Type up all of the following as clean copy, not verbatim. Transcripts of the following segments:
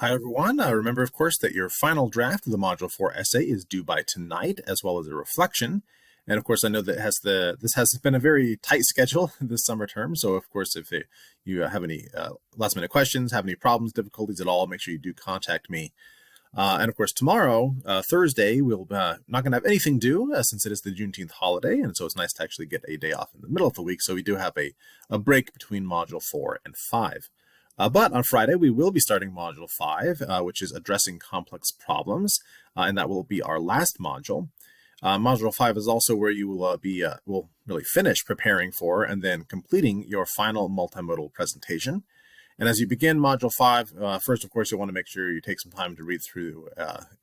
Hi, everyone. Remember, of course, that your final draft of the Module 4 essay is due by tonight, as well as a reflection. And of course, I know that this has been a very tight schedule this summer term. So, of course, if you have any last-minute questions, have any problems, difficulties at all, make sure you do contact me. And of course, tomorrow, Thursday, we'll not going to have anything due since it is the Juneteenth holiday. And so it's nice to actually get a day off in the middle of the week. So we do have a break between Module 4 and 5. But on Friday, we will be starting Module 5, which is addressing complex problems, and that will be our last module. Module 5 is also where you will will really finish preparing for and then completing your final multimodal presentation. And as you begin Module 5, first, of course, you'll want to make sure you take some time to read through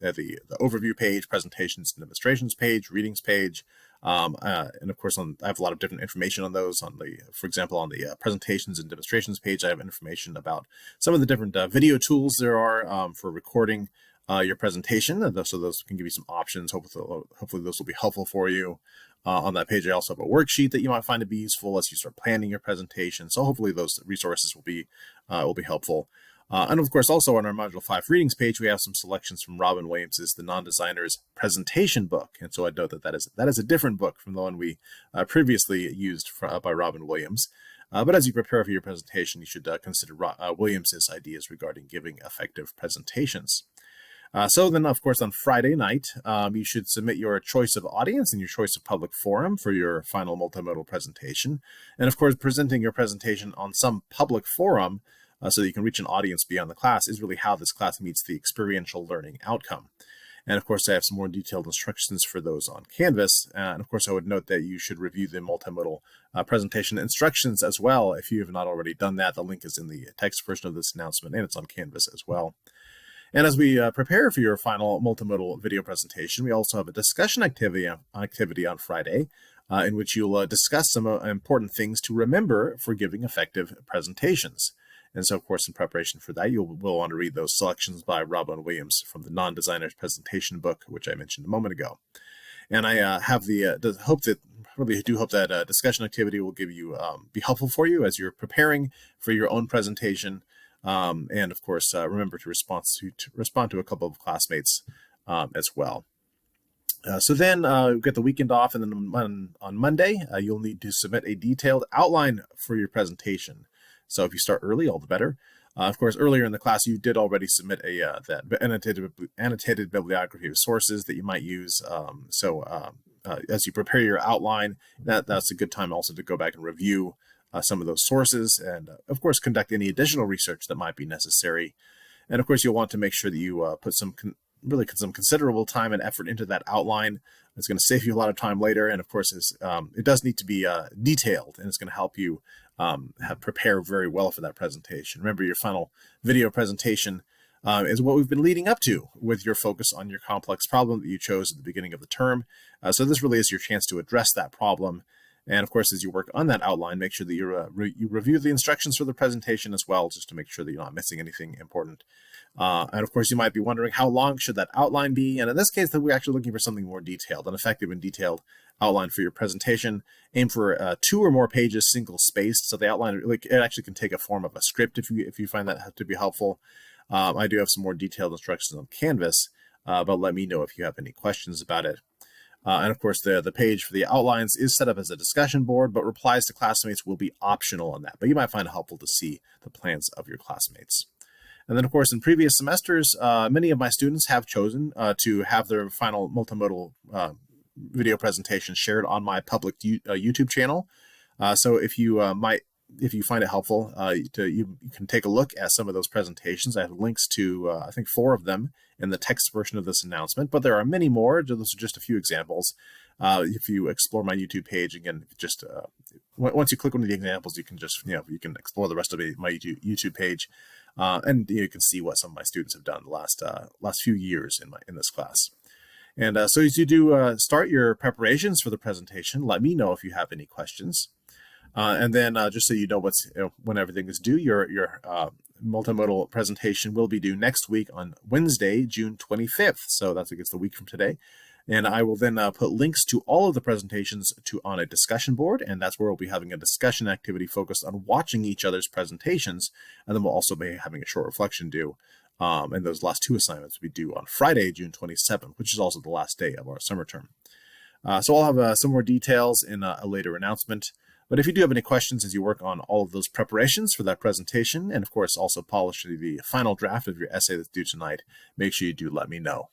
the overview page, presentations and demonstrations page, readings page. And of course, I have a lot of different information on those. For example, on the presentations and demonstrations page, I have information about some of the different video tools there are for recording your presentation. So those can give you some options. Hopefully those will be helpful for you. On that page, I also have a worksheet that you might find to be useful as you start planning your presentation. So hopefully those resources will be helpful. And of course, also on our Module 5 readings page, we have some selections from Robin Williams's The Non-Designer's Presentation book. And so I note that that is a different book from the one we previously used by Robin Williams. But as you prepare for your presentation, you should consider Williams's ideas regarding giving effective presentations. So then, of course, on Friday night, you should submit your choice of audience and your choice of public forum for your final multimodal presentation. And of course, presenting your presentation on some public forum so that you can reach an audience beyond the class is really how this class meets the experiential learning outcome. And of course, I have some more detailed instructions for those on Canvas. And of course, I would note that you should review the multimodal presentation instructions as well. If you have not already done that, the link is in the text version of this announcement, and it's on Canvas as well. And as we prepare for your final multimodal video presentation, we also have a discussion activity on Friday in which you'll discuss some important things to remember for giving effective presentations. And so, of course, in preparation for that, will want to read those selections by Robin Williams from the Non-Designer's Presentation book, which I mentioned a moment ago. And I have hope that discussion activity will be helpful for you as you're preparing for your own presentation. And of course, remember to respond to a couple of classmates as well. So then we get the weekend off, and then on Monday, you'll need to submit a detailed outline for your presentation. So if you start early, all the better. Of course, earlier in the class, you did already submit that annotated bibliography of sources that you might use. As you prepare your outline, that's a good time also to go back and review some of those sources and, of course, conduct any additional research that might be necessary. And, of course, you'll want to make sure that you put some considerable time and effort into that outline. It's going to save you a lot of time later. And, of course, it does need to be detailed, and it's going to help you prepare very well for that presentation. Remember, your final video presentation is what we've been leading up to with your focus on your complex problem that you chose at the beginning of the term. So this really is your chance to address that problem. And of course, as you work on that outline, make sure that you review the instructions for the presentation as well, just to make sure that you're not missing anything important. And of course, you might be wondering, how long should that outline be? And in this case, we're actually looking for something more detailed, an effective and detailed outline for your presentation. Aim for 2 or more pages, single spaced. So the outline, it actually can take a form of a script if you find that to be helpful. I do have some more detailed instructions on Canvas, but let me know if you have any questions about it. And of course, the page for the outlines is set up as a discussion board, but replies to classmates will be optional on that. But you might find it helpful to see the plans of your classmates. And then, of course, in previous semesters, many of my students have chosen to have their final multimodal video presentation shared on my public YouTube channel. So if you find it helpful, you can take a look at some of those presentations. I have links to, I think, 4 of them in the text version of this announcement, but there are many more. Those are just a few examples. If you explore my YouTube page, again, once you click one of the examples, you can you can explore the rest of my YouTube page, and you can see what some of my students have done the last few years in this class. And so as you do start your preparations for the presentation, let me know if you have any questions. And then just so you know when everything is due, your multimodal presentation will be due next week on Wednesday, June 25th. So that's, I guess, the week from today. And I will then put links to all of the presentations on a discussion board, and that's where we'll be having a discussion activity focused on watching each other's presentations. And then we'll also be having a short reflection due And those last 2 assignments will be due on Friday, June 27th, which is also the last day of our summer term. So I'll have some more details in a later announcement. But if you do have any questions as you work on all of those preparations for that presentation, and of course also polish the final draft of your essay that's due tonight, make sure you do let me know.